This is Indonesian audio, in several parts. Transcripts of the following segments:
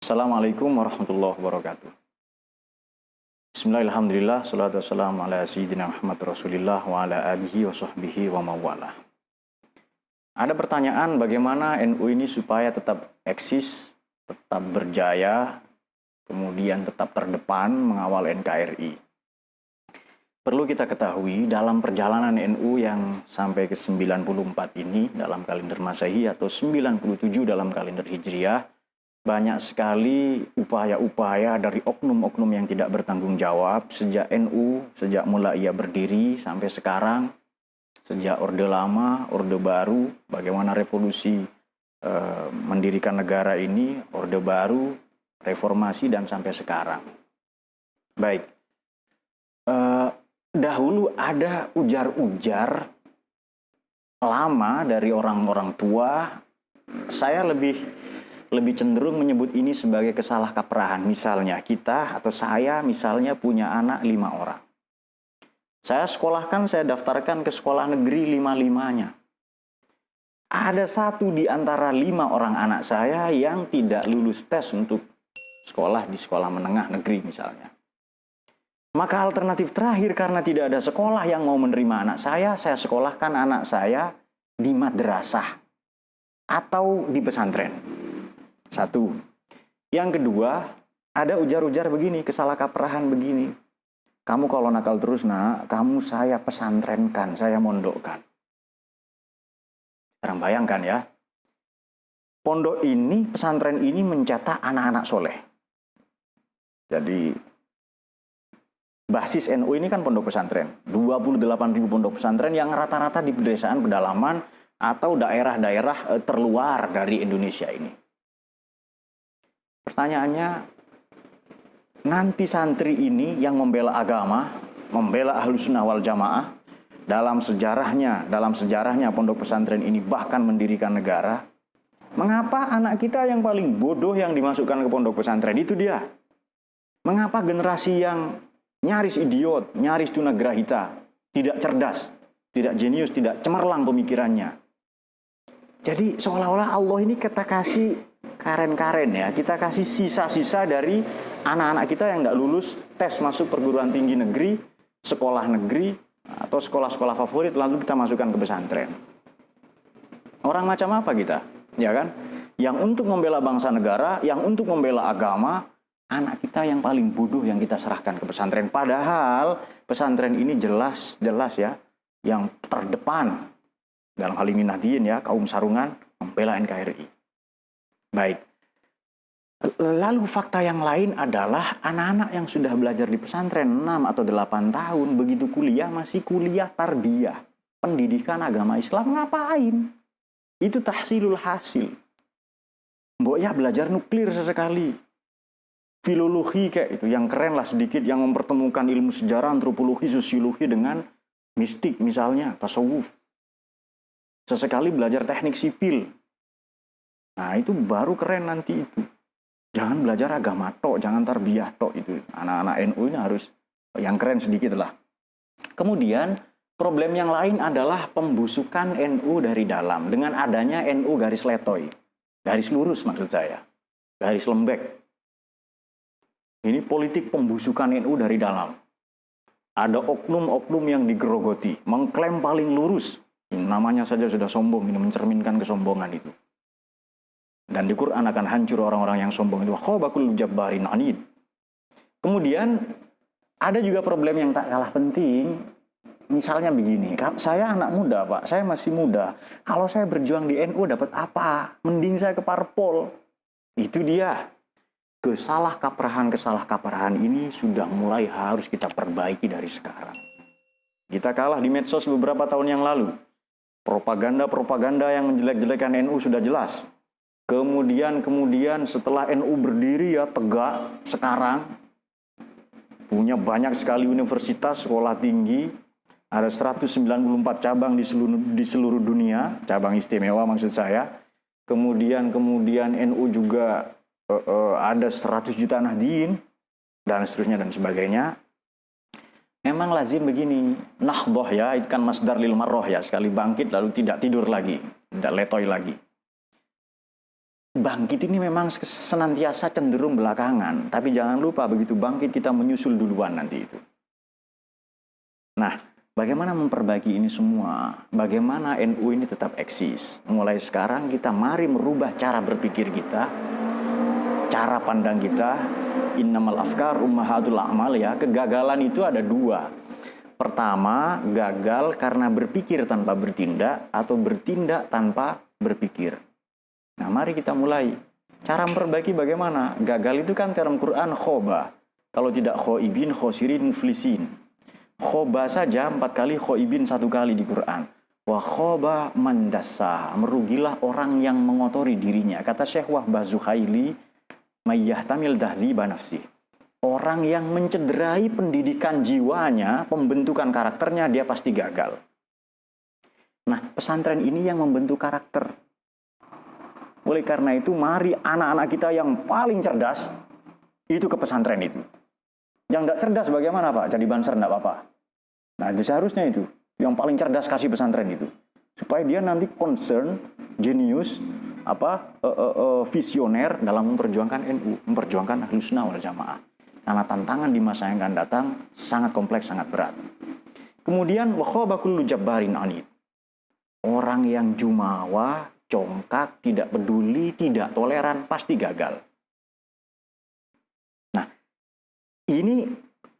Assalamualaikum warahmatullahi wabarakatuh. Bismillahirrahmanirrahim. Salatu wassalamu ala sayyidina Muhammad Rasulillah wa ala alihi wa sahbihi wa mawalah. Ada pertanyaan bagaimana NU ini supaya tetap eksis, tetap berjaya, kemudian tetap terdepan mengawal NKRI. Perlu kita ketahui dalam perjalanan NU yang sampai ke 94 ini dalam kalender Masehi atau 97 dalam kalender Hijriah, banyak sekali upaya-upaya dari oknum-oknum yang tidak bertanggung jawab sejak NU, sejak mulai ia berdiri sampai sekarang, sejak Orde Lama, Orde Baru, bagaimana revolusi mendirikan negara ini, Orde Baru, reformasi, dan sampai sekarang. Baik, dahulu ada ujar-ujar lama dari orang-orang tua, saya lebih cenderung menyebut ini sebagai kesalahkaprahan. Misalnya kita atau saya misalnya punya anak 5 orang. Saya sekolahkan, saya daftarkan ke sekolah negeri 5-5-nya. Ada satu di antara 5 orang anak saya yang tidak lulus tes untuk sekolah di sekolah menengah negeri misalnya. Maka alternatif terakhir karena tidak ada sekolah yang mau menerima anak saya sekolahkan anak saya di madrasah atau di pesantren. Satu. Yang kedua, ada ujar-ujar begini, kesalahkaprahan begini. Kamu kalau nakal terus nak, kamu saya pesantrenkan, saya mondokkan. Sekarang bayangkan ya, pondok ini, pesantren ini mencetak anak-anak soleh. Jadi, basis NU ini kan pondok pesantren. 28.000 pondok pesantren yang rata-rata di pedesaan pedalaman atau daerah-daerah terluar dari Indonesia ini. Pertanyaannya, nanti santri ini yang membela agama, membela Ahlus Sunnah wal Jamaah, dalam sejarahnya pondok pesantren ini bahkan mendirikan negara, mengapa anak kita yang paling bodoh yang dimasukkan ke pondok pesantren itu dia? Mengapa generasi yang nyaris idiot, nyaris tunagrahita, tidak cerdas, tidak jenius, tidak cemerlang pemikirannya? Jadi seolah-olah Allah ini kita kasih karen-karen ya, kita kasih sisa-sisa dari anak-anak kita yang nggak lulus tes masuk perguruan tinggi negeri, sekolah negeri, atau sekolah-sekolah favorit, lalu kita masukkan ke pesantren. Orang macam apa kita? Ya kan? Yang untuk membela bangsa negara, yang untuk membela agama, anak kita yang paling bodoh yang kita serahkan ke pesantren. Padahal pesantren ini jelas ya, yang terdepan. Dalam hal ini Nahdien ya, kaum sarungan, membela NKRI. Baik. Lalu fakta yang lain adalah anak-anak yang sudah belajar di pesantren 6 atau 8 tahun, begitu kuliah masih kuliah tarbiyah, pendidikan agama Islam, ngapain? Itu tahsilul hasil. Mbok ya belajar nuklir sesekali. Filologi kayak itu, yang keren lah sedikit, yang mempertemukan ilmu sejarah, antropologi, sosiologi dengan mistik misalnya, tasawuf. Sesekali belajar teknik sipil. Nah itu baru keren nanti itu. Jangan belajar agama tok, jangan tarbiyah tok itu. Anak-anak NU ini harus yang keren sedikit lah. Kemudian problem yang lain adalah pembusukan NU dari dalam. Dengan adanya NU garis letoy. Garis lurus maksud saya. Garis lembek. Ini politik pembusukan NU dari dalam. Ada oknum-oknum yang digerogoti. Mengklaim paling lurus. Namanya saja sudah sombong, ini mencerminkan kesombongan itu. Dan di Quran akan hancur orang-orang yang sombong itu. Khobakul jabbarin anid. Kemudian ada juga problem yang tak kalah penting. Misalnya begini, saya anak muda Pak, saya masih muda. Kalau saya berjuang di NU dapat apa? Mending saya ke parpol. Itu dia. Kesalahkaprahan ini sudah mulai harus kita perbaiki dari sekarang. Kita kalah di medsos beberapa tahun yang lalu. Propaganda-propaganda yang menjelek-jelekan NU sudah jelas. Kemudian setelah NU berdiri ya tegak sekarang, punya banyak sekali universitas, sekolah tinggi, ada 194 cabang di seluruh dunia, cabang istimewa maksud saya. Kemudian NU juga ada 100 juta Nahdien, dan seterusnya dan sebagainya. Memang lazim begini, nahdoh ya, itu kan masdar lil marroh ya, sekali bangkit lalu tidak tidur lagi, tidak letoy lagi. bangkit ini memang senantiasa cenderung belakangan. Tapi jangan lupa begitu bangkit kita menyusul duluan nanti itu. Nah, bagaimana memperbaiki ini semua? Bagaimana NU ini tetap eksis? Mulai sekarang kita mari merubah cara berpikir kita, cara pandang kita. Innamal afkar ummahatul a'mal ya. Kegagalan itu ada dua. Pertama, gagal karena berpikir tanpa bertindak atau bertindak tanpa berpikir. Nah, mari kita mulai. Cara memperbaiki bagaimana? Gagal itu kan dalam Quran khoba. Kalau tidak khoibin, khosirin, muflisin. Khoba saja 4 kali, khoibin 1 kali di Quran. Wa khoba mandasa. Merugilah orang yang mengotori dirinya. Kata Syekh Wahbah Zuhaili, mayyahtamil dahziba nafsih. Orang yang mencederai pendidikan jiwanya, pembentukan karakternya, dia pasti gagal. Nah, pesantren ini yang membentuk karakter. Oleh karena itu, mari anak-anak kita yang paling cerdas, itu ke pesantren itu. Yang tidak cerdas bagaimana Pak? Jadi banser tidak apa-apa. Nah, itu seharusnya itu. Yang paling cerdas kasih pesantren itu. Supaya dia nanti concern, jenius, visioner dalam memperjuangkan NU, memperjuangkan Ahlus Sunnah wal Jamaah. Karena tantangan di masa yang akan datang sangat kompleks, sangat berat. Kemudian, wa khaba kullu jabbarin anid. Orang yang jumawa, congkak, tidak peduli, tidak toleran, pasti gagal. Nah, ini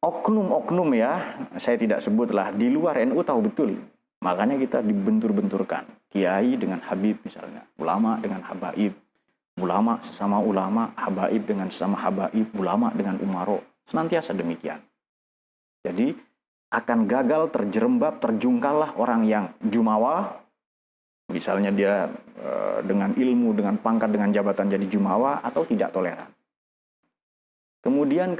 oknum-oknum ya, saya tidak sebutlah, di luar NU tahu betul. Makanya kita dibentur-benturkan. Kiai dengan Habib misalnya, ulama dengan habaib, ulama sesama ulama, habaib dengan sesama habaib, ulama dengan umaro. Senantiasa demikian. Jadi, akan gagal, terjerembab, terjungkallah orang yang jumawa. Misalnya dia dengan ilmu, dengan pangkat, dengan jabatan jadi jumawa atau tidak toleran. Kemudian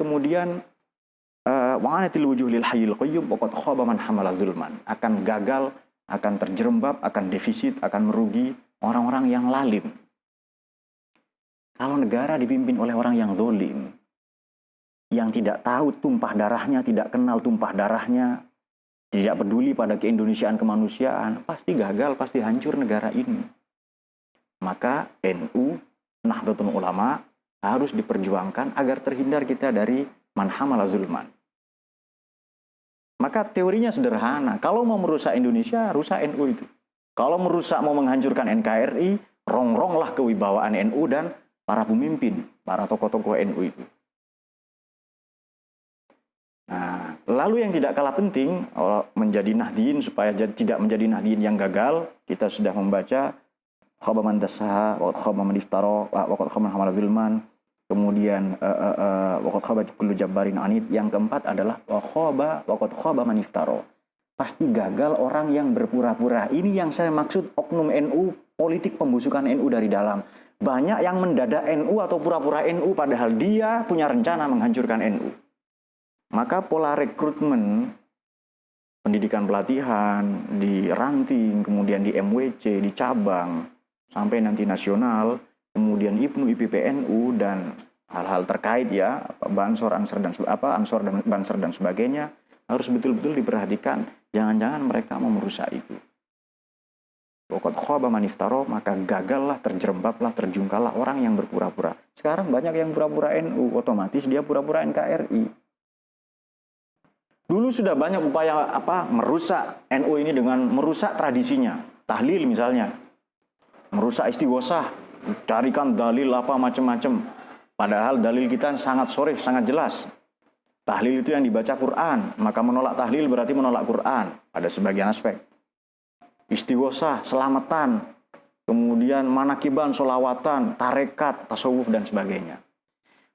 wa'anatil wujuh lil hayyil qayyum wa qad khaba man hamala zulman. Akan gagal, akan terjerembab, akan defisit, akan merugi orang-orang yang lalim. Kalau negara dipimpin oleh orang yang zalim, yang tidak tahu tumpah darahnya, tidak kenal tumpah darahnya, tidak peduli pada keindonesiaan kemanusiaan, pasti gagal, pasti hancur negara ini. Maka NU, Nahdlatul Ulama, harus diperjuangkan agar terhindar kita dari man hamala zulman. Maka teorinya sederhana, kalau mau merusak Indonesia, rusak NU itu. Kalau merusak, mau menghancurkan NKRI, rongronglah kewibawaan NU dan para pemimpin, para tokoh-tokoh NU itu. Nah, lalu yang tidak kalah penting menjadi Nahdien supaya tidak menjadi Nahdien yang gagal, kita sudah membaca khaba man dassaha wa khaba man iftara wa khaba man hamala zulman, kemudian wa khaba kullu jabbarin anid. Yang keempat adalah wa khaba man iftara. Pasti gagal orang yang berpura-pura. Ini yang saya maksud oknum NU, politik pembusukan NU dari dalam. Banyak yang mendadak NU atau pura-pura NU padahal dia punya rencana menghancurkan NU. Maka pola rekrutmen, pendidikan pelatihan, di ranting, kemudian di MWC, di cabang, sampai nanti nasional, kemudian IPNU, IPPNU, dan hal-hal terkait ya, Bansor, Ansor, dan Banser dan sebagainya, harus betul-betul diperhatikan. Jangan-jangan mereka mau merusak itu. Waqad khaba man iftara, maka gagallah, terjerembablah, terjungkallah orang yang berpura-pura. Sekarang banyak yang pura-pura NU, otomatis dia pura-pura NKRI. Dulu sudah banyak upaya merusak NU ini dengan merusak tradisinya. Tahlil misalnya. Merusak istighosah, carikan dalil apa macam-macam. Padahal dalil kita sangat sharih, sangat jelas. Tahlil itu yang dibaca Quran, maka menolak tahlil berarti menolak Quran pada sebagian aspek. Istighosah, selamatan, kemudian manakiban, solawatan, tarekat, tasawuf dan sebagainya.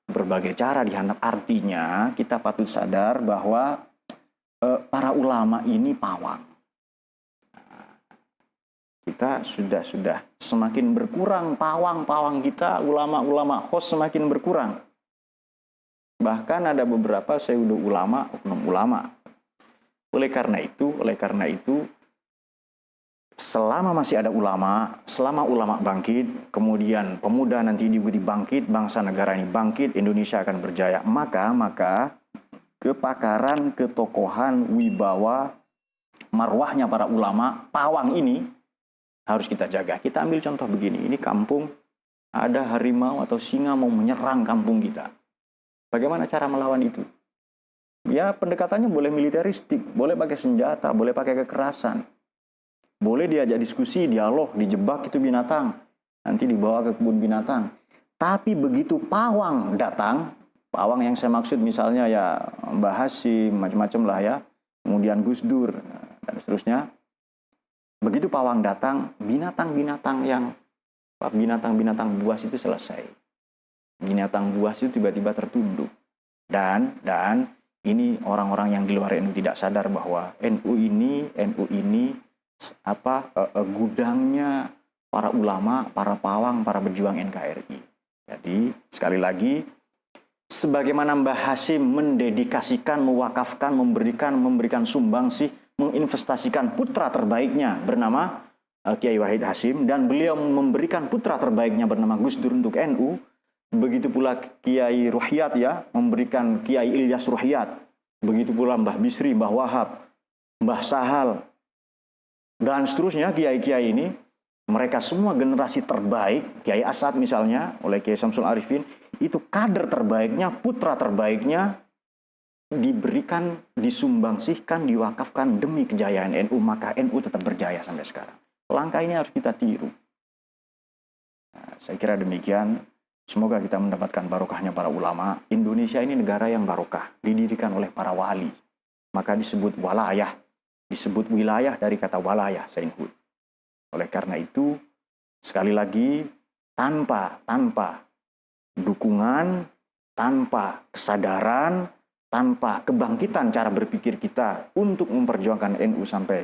Berbagai cara dihanap, artinya kita patut sadar bahwa para ulama ini pawang. Kita sudah semakin berkurang pawang-pawang kita, ulama-ulama khos semakin berkurang. Bahkan ada beberapa pseudo ulama, oknum ulama. Oleh karena itu, selama masih ada ulama, selama ulama bangkit, kemudian pemuda nanti diikuti bangkit, bangsa negara ini bangkit, Indonesia akan berjaya. Maka kepakaran, ketokohan, wibawa, marwahnya para ulama, pawang ini harus kita jaga. Kita ambil contoh begini, ini kampung ada harimau atau singa mau menyerang kampung kita. Bagaimana cara melawan itu? Ya pendekatannya boleh militeristik, boleh pakai senjata, boleh pakai kekerasan. Boleh diajak diskusi, dialog, dijebak itu binatang. Nanti dibawa ke kebun binatang. Tapi begitu pawang datang, pawang yang saya maksud misalnya ya Mbah Hasyim, macam-macam lah ya. Kemudian Gus Dur, dan seterusnya. Begitu pawang datang, binatang-binatang buas itu selesai. Binatang buas itu tiba-tiba tertunduk. Dan ini orang-orang yang di luar NU tidak sadar bahwa NU ini gudangnya para ulama, para pawang, para berjuang NKRI. Jadi sekali lagi, sebagaimana Mbah Hasyim mendedikasikan, mewakafkan, memberikan sumbangsih, menginvestasikan putra terbaiknya bernama Kiai Wahid Hasyim, dan beliau memberikan putra terbaiknya bernama Gus Dur untuk NU. Begitu pula Kiai Ruhyat ya, memberikan Kiai Ilyas Ruhyat. Begitu pula Mbah Bisri, Mbah Wahab, Mbah Sahal, dan seterusnya kiai-kiai ini. Mereka semua generasi terbaik, Kiai Asad misalnya, oleh Kiai Samsul Arifin, itu kader terbaiknya, putra terbaiknya, diberikan, disumbangsihkan, diwakafkan demi kejayaan NU, maka NU tetap berjaya sampai sekarang. Langkah ini harus kita tiru. Nah, saya kira demikian. Semoga kita mendapatkan barokahnya para ulama. Indonesia ini negara yang barokah, didirikan oleh para wali. Maka disebut walayah, disebut wilayah dari kata walayah, Sainhud. Oleh karena itu, sekali lagi, tanpa dukungan, tanpa kesadaran, tanpa kebangkitan cara berpikir kita untuk memperjuangkan NU sampai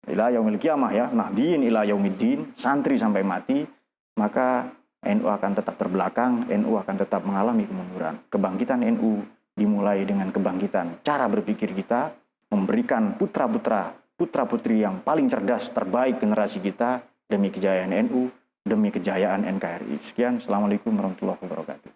ila yaumil qiyamah ya, nahdien ila yaumiddin, santri sampai mati, maka NU akan tetap terbelakang, NU akan tetap mengalami kemunduran. Kebangkitan NU dimulai dengan kebangkitan cara berpikir kita, memberikan putra-putri yang paling cerdas, terbaik generasi kita, demi kejayaan NU, demi kejayaan NKRI. Sekian, Assalamualaikum warahmatullahi wabarakatuh.